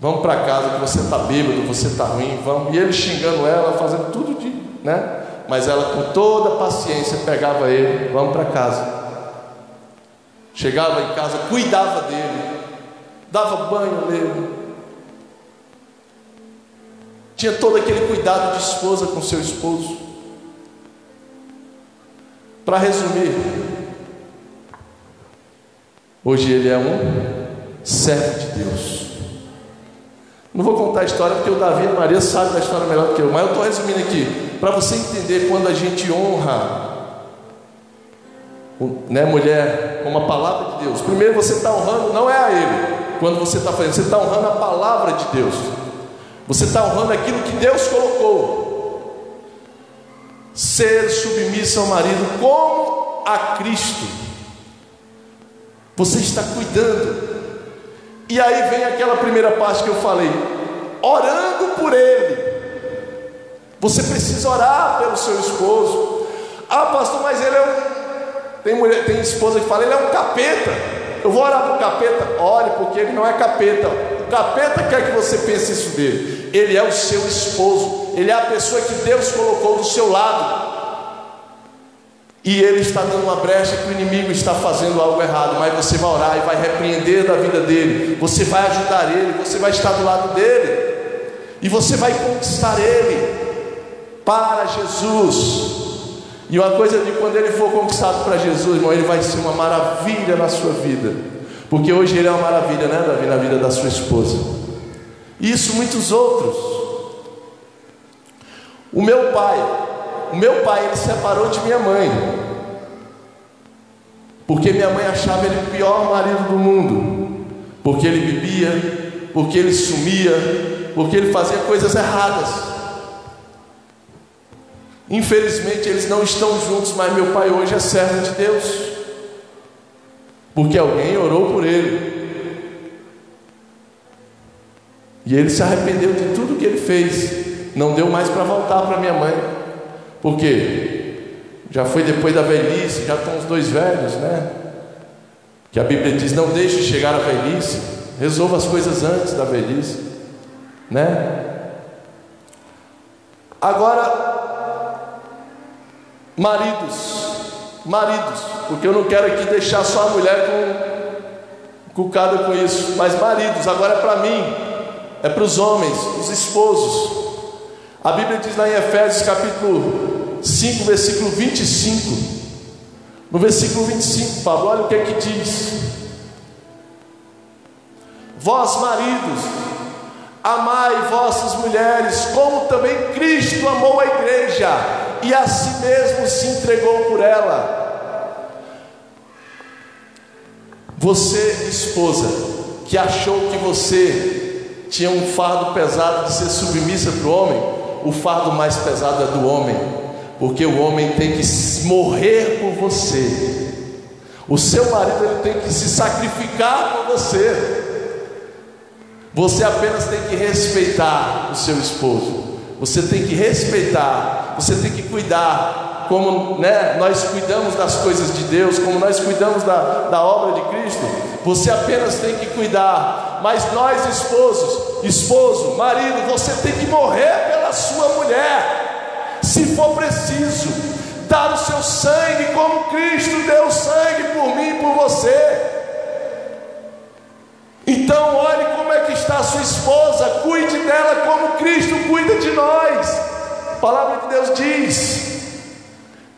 vamos para casa que você está bêbado, você está ruim, vamos. E ele xingando ela, fazendo tudo mas ela com toda a paciência pegava ele, vamos para casa. Chegava em casa, cuidava dele, dava banho nele, tinha todo aquele cuidado de esposa com seu esposo. Para resumir, hoje ele é um servo de Deus. Não vou contar a história porque o Davi e a Maria sabem da história melhor do que eu, mas eu estou resumindo aqui para você entender. Quando a gente honra, mulher, com a palavra de Deus, primeiro você está honrando, não é a ele. Quando você está fazendo, você está honrando a palavra de Deus, você está honrando aquilo que Deus colocou. ser submissa ao marido como a Cristo. Você está cuidando. E aí vem aquela primeira parte que eu falei, orando por ele. Você precisa orar pelo seu esposo. Ah, pastor, mas ele tem esposa que fala, ele é um capeta. Eu vou orar para o capeta? Ore, porque ele não é capeta. O capeta quer que você pense isso dele. Ele é o seu esposo. Ele é a pessoa que Deus colocou do seu lado. E ele está dando uma brecha que o inimigo está fazendo algo errado. Mas você vai orar e vai repreender da vida dele. Você vai ajudar ele. Você vai estar do lado dele. E você vai conquistar ele para Jesus. E uma coisa de quando ele for conquistado para Jesus, irmão, ele vai ser uma maravilha na sua vida. Porque hoje ele é uma maravilha, né, Davi, na vida da sua esposa. E isso muitos outros. O meu pai, ele separou de minha mãe. Porque minha mãe achava ele o pior marido do mundo. Porque ele bebia, porque ele sumia, porque ele fazia coisas erradas. Infelizmente eles não estão juntos, mas meu pai hoje é servo de Deus, porque alguém orou por ele, e ele se arrependeu de tudo que ele fez. Não deu mais para voltar para minha mãe, porque já foi depois da velhice, já estão os dois velhos, né? Que a Bíblia diz, não deixe chegar a velhice, resolva as coisas antes da velhice, né? Agora, maridos, porque eu não quero aqui deixar só a mulher cucada com isso, mas maridos, agora é para mim, é para os homens, os esposos. A Bíblia diz lá em Efésios capítulo 5, versículo 25, no versículo 25, Pablo, olha o que é que diz: vós maridos, amai vossas mulheres, como também Cristo amou a igreja, e a si mesmo se entregou por ela. Você, esposa, que achou que você tinha um fardo pesado de ser submissa para o homem, o fardo mais pesado é do homem, porque o homem tem que morrer por você. O seu marido, ele tem que se sacrificar por você. Você apenas tem que respeitar o seu esposo. Você tem que respeitar, você tem que cuidar, como, né, nós cuidamos das coisas de Deus, como nós cuidamos da obra de Cristo. Você apenas tem que cuidar. Mas nós, esposo, marido, você tem que morrer pela sua mulher, se for preciso, dar o seu sangue, como Cristo deu sangue por mim e por você. Então olhe como é que está a sua esposa, cuide dela como Cristo cuida de nós. A palavra de Deus diz: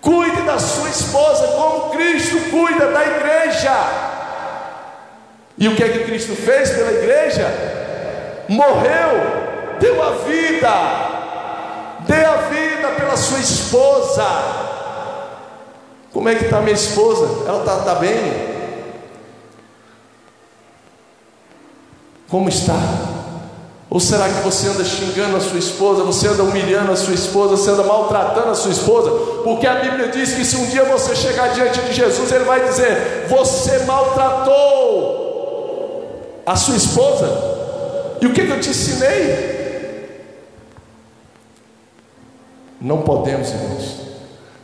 cuide da sua esposa como Cristo cuida da igreja. E o que é que Cristo fez pela igreja? Morreu, deu a vida, dê a vida pela sua esposa. Como é que está minha esposa? Ela está bem? Como está? Ou será que você anda xingando a sua esposa, você anda humilhando a sua esposa, você anda maltratando a sua esposa? Porque a Bíblia diz que se um dia você chegar diante de Jesus, Ele vai dizer: você maltratou a sua esposa. E o que eu te ensinei? Não podemos, irmãos.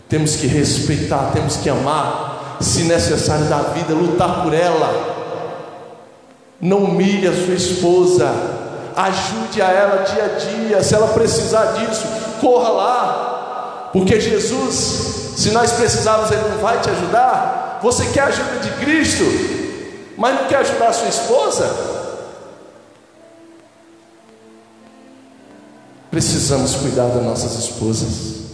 Temos que respeitar, temos que amar, se necessário dar vida, lutar por ela. Não humilhe a sua esposa, ajude a ela dia a dia. Se ela precisar disso, corra lá, porque Jesus, se nós precisarmos, Ele não vai te ajudar. Você quer a ajuda de Cristo, mas não quer ajudar a sua esposa? Precisamos cuidar das nossas esposas.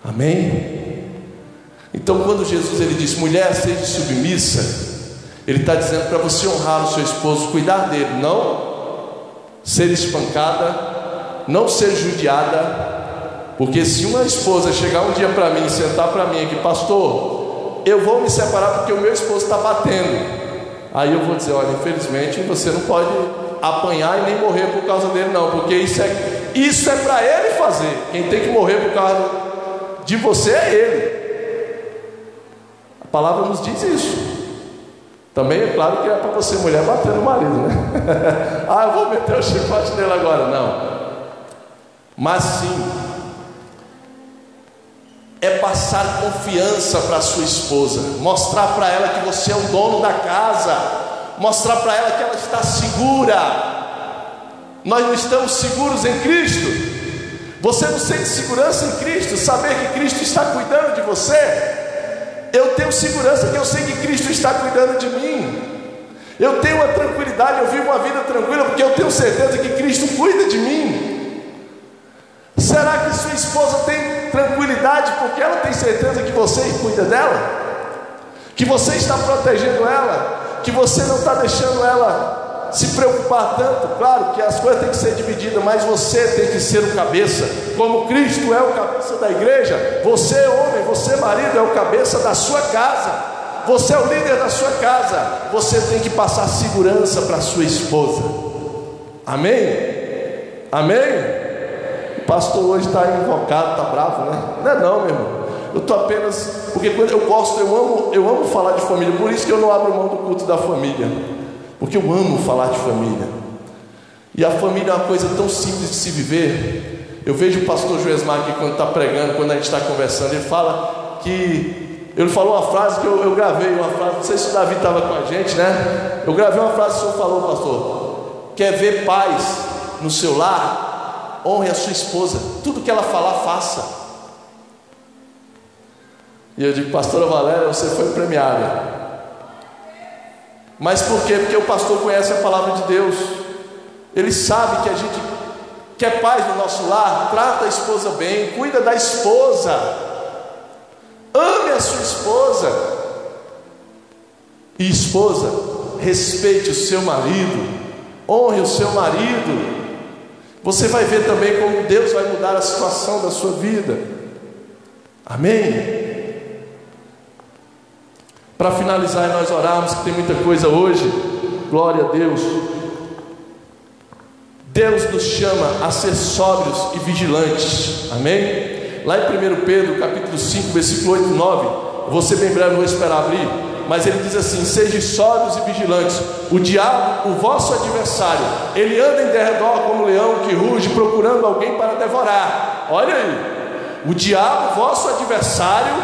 Amém? Então quando Jesus ele diz: mulher, seja submissa, Ele está dizendo para você honrar o seu esposo, cuidar dele, não ser espancada, não ser judiada. Porque se uma esposa chegar um dia para mim, sentar para mim aqui: pastor, eu vou me separar porque o meu esposo está batendo, aí eu vou dizer: olha, infelizmente você não pode apanhar e nem morrer por causa dele, não, porque isso é para ele fazer. Quem tem que morrer por causa de você é ele. A palavra nos diz isso. Também é claro que é para você, mulher, bater no marido, né? Ah, eu vou meter o chicote nele agora. Não. Mas sim, é passar confiança para a sua esposa, mostrar para ela que você é o dono da casa, mostrar para ela que ela está segura. Nós não estamos seguros em Cristo. Você não sente segurança em Cristo, saber que Cristo está cuidando de você? Eu tenho segurança que eu sei que Cristo está cuidando de mim. Eu tenho uma tranquilidade, eu vivo uma vida tranquila porque eu tenho certeza que Cristo cuida de mim. Será que sua esposa tem tranquilidade porque ela tem certeza que você cuida dela? Que você está protegendo ela? Que você não está deixando ela se preocupar tanto? Claro que as coisas têm que ser divididas, mas você tem que ser o cabeça. Como Cristo é o cabeça da igreja, você homem, você marido é o cabeça da sua casa. Você é o líder da sua casa. Você tem que passar segurança para a sua esposa. Amém? Amém? O pastor hoje está invocado, está bravo, né? Não é não, meu irmão. Eu estou apenas, porque quando eu amo falar de família. Por isso que eu não abro mão do culto da família, porque eu amo falar de família. E a família é uma coisa tão simples de se viver. Eu vejo o pastor Joesmar aqui quando está pregando, quando a gente está conversando, ele fala que... Ele falou uma frase que eu gravei, uma frase, não sei se o Davi estava com a gente, né? Eu gravei uma frase que o senhor falou, pastor. Quer ver paz no seu lar? Honre a sua esposa. Tudo que ela falar, faça. E eu digo, pastora Valéria, você foi premiada. Mas por quê? Porque o pastor conhece a palavra de Deus. Ele sabe que a gente quer paz no nosso lar. Trata a esposa bem, cuida da esposa, ame a sua esposa. E esposa, respeite o seu marido, honre o seu marido. Você vai ver também como Deus vai mudar a situação da sua vida. Amém? Para finalizar e nós orarmos, que tem muita coisa hoje. Glória a Deus. Deus nos chama a ser sóbrios e vigilantes. Amém? Lá em 1 Pedro capítulo 5, versículo 8 e 9. Eu vou ser bem breve, não vou esperar abrir. Mas ele diz assim: sejam sóbrios e vigilantes. O diabo, o vosso adversário, ele anda em derredor como um leão que ruge, procurando alguém para devorar. Olha aí. O diabo, vosso adversário,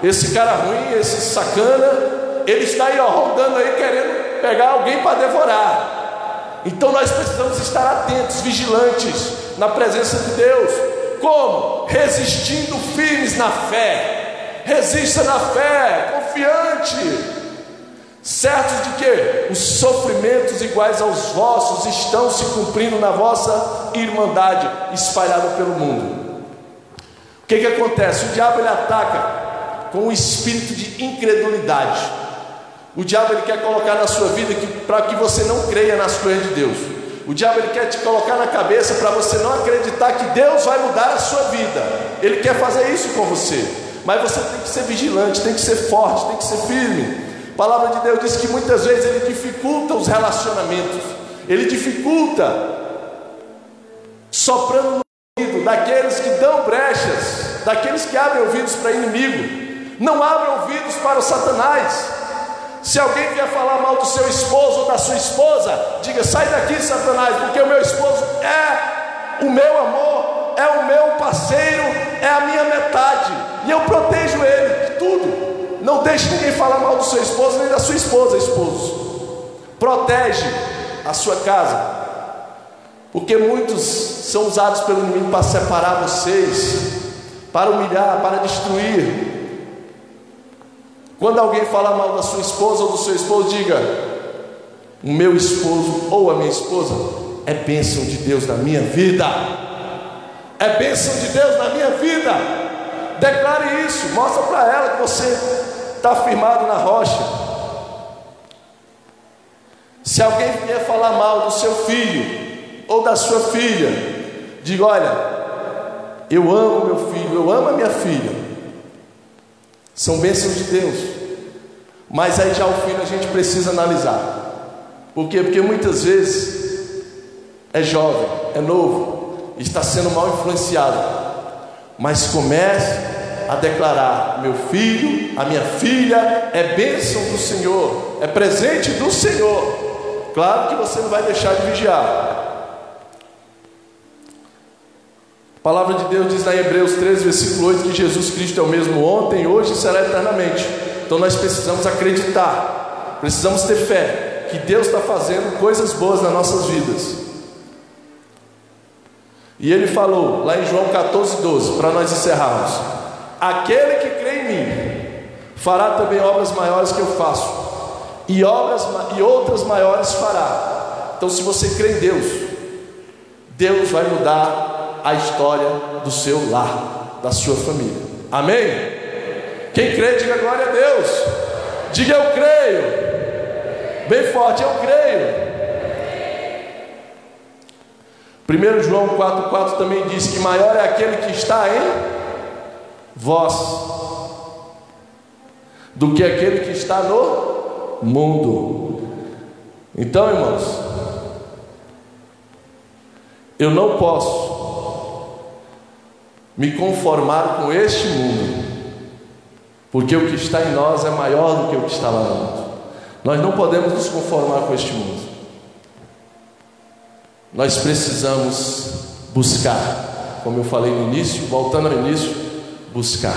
esse cara ruim, esse sacana, ele está aí, ó, rodando aí, querendo pegar alguém para devorar. Então nós precisamos estar atentos, vigilantes, na presença de Deus. Como? Resistindo firmes na fé. Resista na fé, confiante, certos de que os sofrimentos iguais aos vossos estão se cumprindo na vossa irmandade espalhada pelo mundo. O que acontece? O diabo ele ataca com um espírito de incredulidade. O diabo ele quer colocar na sua vida para que você não creia nas coisas de Deus. O diabo ele quer te colocar na cabeça para você não acreditar que Deus vai mudar a sua vida. Ele quer fazer isso com você. Mas você tem que ser vigilante, tem que ser forte, tem que ser firme. A palavra de Deus diz que muitas vezes ele dificulta os relacionamentos. Ele dificulta, soprando no ouvido daqueles que dão brechas, daqueles que abrem ouvidos para inimigo. Não abra ouvidos para o Satanás. Se alguém vier falar mal do seu esposo ou da sua esposa, diga: sai daqui, Satanás, porque o meu esposo é o meu amor, é o meu parceiro, é a minha metade, e eu protejo ele de tudo. Não deixe ninguém falar mal do seu esposo nem da sua esposa. Esposo, protege a sua casa, porque muitos são usados pelo inimigo para separar vocês, para humilhar, para destruir. Quando alguém falar mal da sua esposa ou do seu esposo, diga: o meu esposo ou a minha esposa é bênção de Deus na minha vida. É bênção de Deus na minha vida. Declare isso, mostra para ela que você está firmado na rocha. Se alguém vier falar mal do seu filho ou da sua filha, diga: olha, eu amo meu filho, eu amo a minha filha. São bênçãos de Deus. Mas aí já o filho a gente precisa analisar. Por quê? Porque muitas vezes é jovem, é novo, está sendo mal influenciado, mas comece a declarar: meu filho, a minha filha é bênção do Senhor, é presente do Senhor. Claro que você não vai deixar de vigiar. A palavra de Deus diz lá em Hebreus 13, versículo 8, que Jesus Cristo é o mesmo ontem, hoje e será eternamente. Então nós precisamos acreditar, precisamos ter fé que Deus está fazendo coisas boas nas nossas vidas. E Ele falou lá em João 14, 12, para nós encerrarmos: aquele que crê em mim fará também obras maiores que eu faço, e outras maiores fará. Então, se você crê em Deus, Deus vai mudar a história do seu lar, da sua família. Amém? Quem crê, diga glória a Deus. Diga: eu creio. Bem forte: eu creio. 1 João 4,4 também diz que maior é aquele que está em vós do que aquele que está no mundo. Então, irmãos, eu não posso me conformar com este mundo, porque o que está em nós é maior do que o que está lá no mundo. Nós não podemos nos conformar com este mundo. Nós precisamos buscar, como eu falei no início, voltando ao início, buscar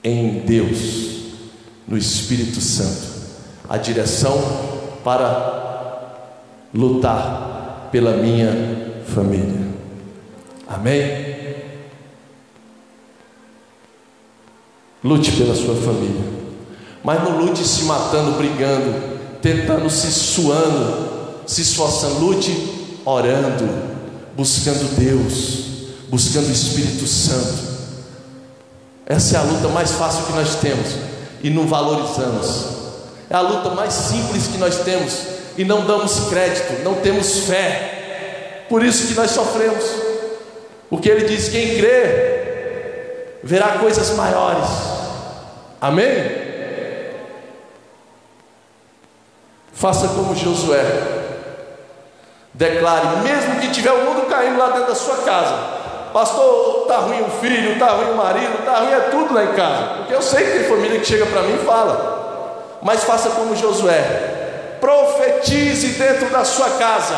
em Deus, no Espírito Santo, a direção para lutar pela minha família. Amém? Lute pela sua família, mas não lute se matando, brigando, tentando, se suando, se esforçando. Lute orando, buscando Deus, buscando o Espírito Santo. Essa é a luta mais fácil que nós temos e não valorizamos. É a luta mais simples que nós temos e não damos crédito, não temos fé. Por isso que nós sofremos. Porque Ele diz: quem crê verá coisas maiores. Amém? Faça como Josué. Declare, mesmo que tiver o mundo caindo lá dentro da sua casa: pastor, está ruim o filho, está ruim o marido, está ruim tudo lá em casa. Porque eu sei que tem família que chega para mim e fala. Mas faça como Josué. Profetize dentro da sua casa.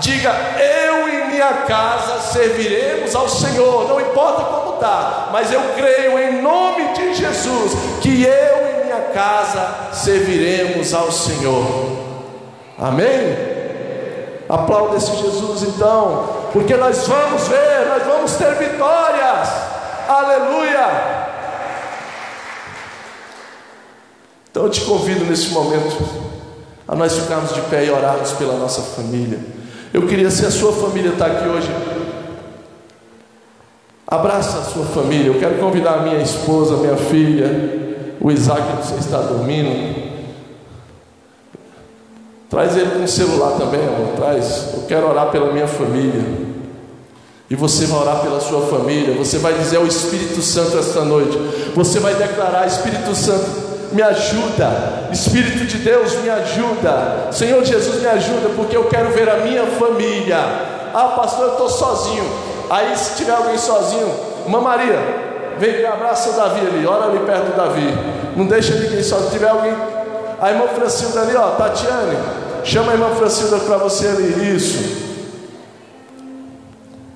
Diga: eu e minha casa serviremos ao Senhor. Não importa como está, mas eu creio em nome de Jesus que eu e minha casa serviremos ao Senhor. Amém? Aplauda esse Jesus então, porque nós vamos ver, nós vamos ter vitórias. Aleluia! Então eu te convido nesse momento a nós ficarmos de pé e orarmos pela nossa família. Eu queria, se a sua família está aqui hoje, abraça a sua família. Eu quero convidar a minha esposa, a minha filha, o Isaac, não sei se está dormindo. Traz ele com o celular também, amor. Traz. Eu quero orar pela minha família. E você vai orar pela sua família. Você vai dizer ao Espírito Santo esta noite. Você vai declarar: Espírito Santo, me ajuda. Espírito de Deus, me ajuda. Senhor Jesus, me ajuda, porque eu quero ver a minha família. Ah, pastor, eu estou sozinho. Aí, se tiver alguém sozinho, irmã Maria, vem cá, abraça o Davi ali. Ora ali perto do Davi. Não deixa ninguém sozinho. Se tiver alguém... A irmã Francilda ali, ó, Tatiane, chama a irmã Francilda para você ali. Isso.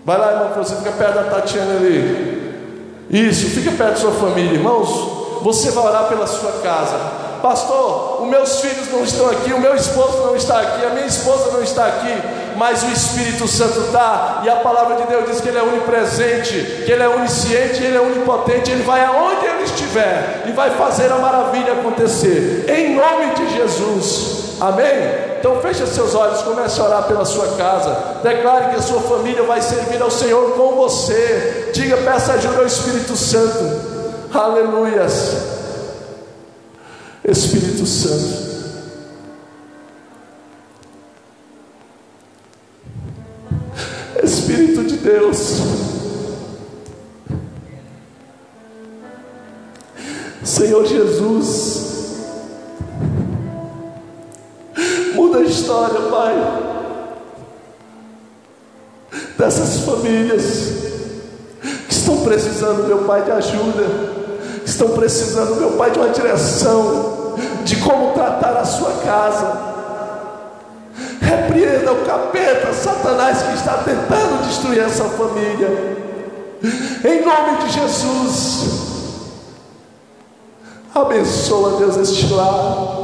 Vai lá, irmã Francilda, fica perto da Tatiane ali. Isso, fica perto da sua família. Irmãos, você vai orar pela sua casa. Pastor, os meus filhos não estão aqui, o meu esposo não está aqui, a minha esposa não está aqui, mas o Espírito Santo está. E a palavra de Deus diz que Ele é onipresente, que Ele é onisciente, Ele é onipotente. Ele vai aonde Ele estiver e vai fazer a maravilha acontecer, em nome de Jesus. Amém? Então feche seus olhos, comece a orar pela sua casa. Declare que a sua família vai servir ao Senhor com você. Diga, peça ajuda ao Espírito Santo. Aleluias. Espírito Santo, Espírito de Deus, Senhor Jesus, muda a história, Pai. dessas famílias que estão precisando, meu Pai, de ajuda, que estão precisando, meu Pai, de uma direção de como tratar a sua casa. Repreenda o capeta, Satanás, que está tentando destruir essa família, em nome de Jesus. Abençoa, Deus, este lar.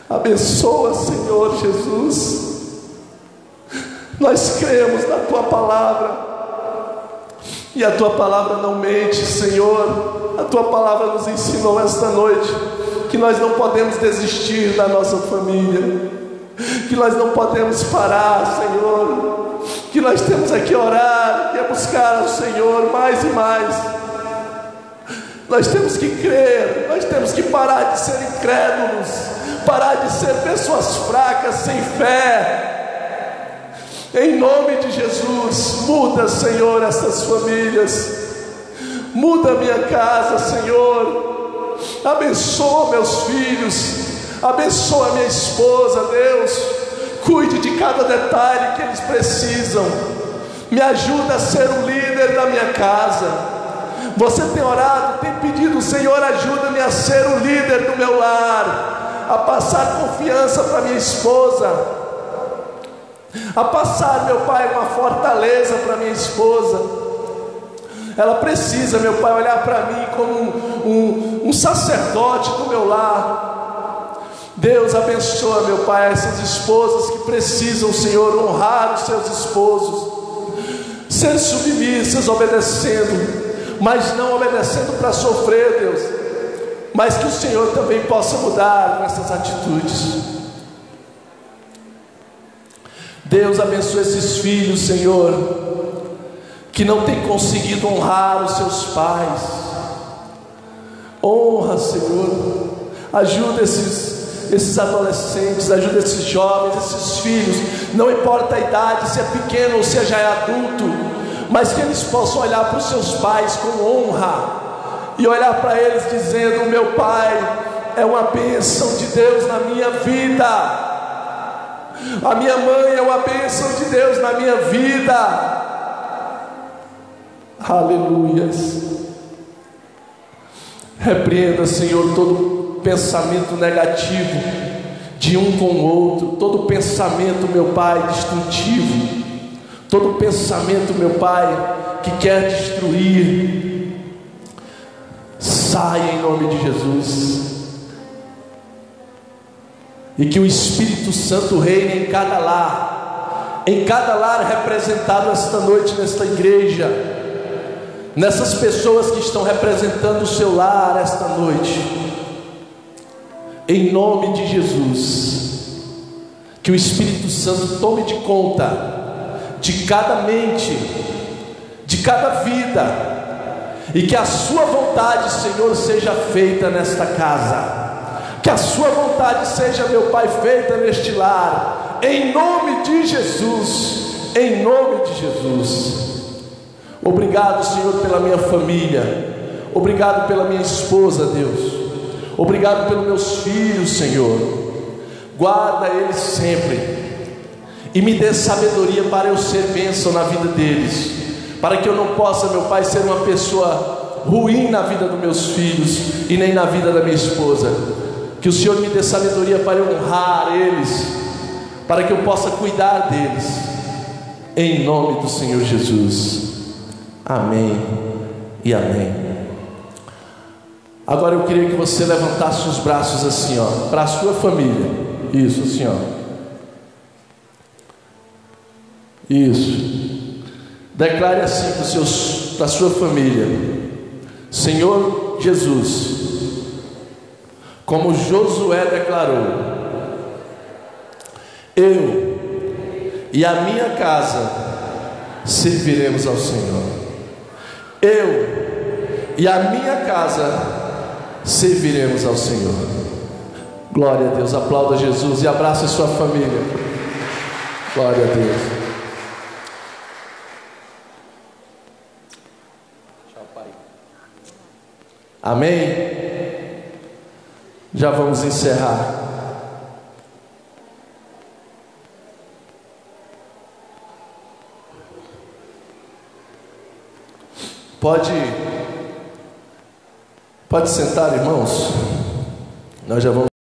Abençoa, Senhor Jesus. Nós cremos na Tua palavra, e a Tua palavra não mente, Senhor. A Tua palavra nos ensinou esta noite que nós não podemos desistir da nossa família, que nós não podemos parar, Senhor, que nós temos aqui orar, que é buscar ao Senhor mais e mais. Nós temos que crer, nós temos que parar de ser incrédulos, parar de ser pessoas fracas, sem fé. Em nome de Jesus, muda, Senhor, essas famílias, muda a minha casa, Senhor. Abençoa meus filhos, abençoa minha esposa, Deus. Cuide de cada detalhe que eles precisam. Me ajuda a ser um líder da minha casa. Você tem orado, tem pedido, Senhor, ajuda-me a ser o líder do meu lar, a passar confiança para minha esposa, a passar, meu Pai, uma fortaleza para minha esposa. Ela precisa, meu Pai, olhar para mim como um sacerdote do meu lar. Deus, abençoa, meu Pai, essas esposas que precisam, Senhor, honrar os seus esposos, ser submissas, obedecendo, mas não obedecendo para sofrer, Deus, mas que o Senhor também possa mudar nessas atitudes. Deus, abençoe esses filhos, Senhor, que não têm conseguido honrar os seus pais. Honra, Senhor, ajuda esses adolescentes, ajuda esses jovens, esses filhos, não importa a idade, se é pequeno ou se já é adulto, mas que eles possam olhar para os seus pais com honra, e olhar para eles dizendo: meu pai é uma bênção de Deus na minha vida, a minha mãe é uma bênção de Deus na minha vida. Aleluias. Repreenda, Senhor, todo pensamento negativo de um com o outro, todo pensamento, meu Pai, destrutivo, todo pensamento, meu Pai, que quer destruir, saia em nome de Jesus. E que o Espírito Santo reine em cada lar representado esta noite nesta igreja, nessas pessoas que estão representando o seu lar esta noite, em nome de Jesus. Que o Espírito Santo tome de conta de cada mente, de cada vida, e que a sua vontade, Senhor, seja feita nesta casa, que a sua vontade seja, meu Pai, feita neste lar, em nome de Jesus, em nome de Jesus. Obrigado, Senhor, pela minha família, obrigado pela minha esposa, Deus, obrigado pelos meus filhos, Senhor. Guarda eles sempre e me dê sabedoria para eu ser bênção na vida deles, para que eu não possa, meu Pai, ser uma pessoa ruim na vida dos meus filhos e nem na vida da minha esposa. Que o Senhor me dê sabedoria para eu honrar eles, para que eu possa cuidar deles, em nome do Senhor Jesus. Amém e amém. Agora eu queria que você levantasse os braços assim, ó, para a sua família. Isso, assim, ó. Isso. Declare assim para a sua família: Senhor Jesus, como Josué declarou, eu e a minha casa serviremos ao Senhor. Eu e a minha casa serviremos ao Senhor. Glória a Deus. Aplauda Jesus e abraça a sua família. Glória a Deus. Tchau, Pai. Amém. Já vamos encerrar. Pode sentar, irmãos. Nós já vamos